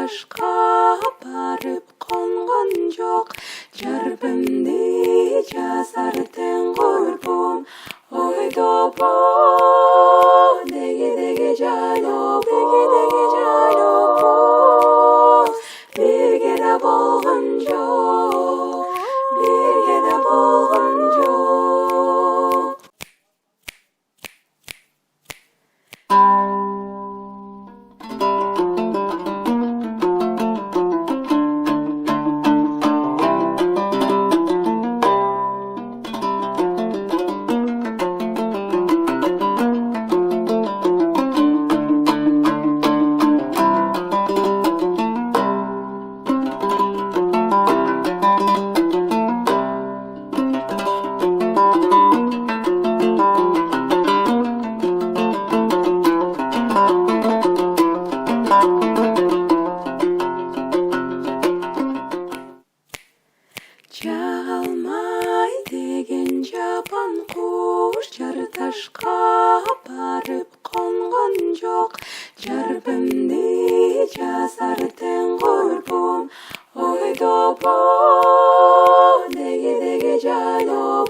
ташқа барып қонған жоқ. Жарбымды жазар тең құрбым, ой добо, деге жайлопу, бірге де болған жоқ, бірге де болған жоқ. Жалмай деген жапан құш жар ташқа барып қонған жоқ. Жарбымды жазар тең құрбым, ой добо, деге жайлопу,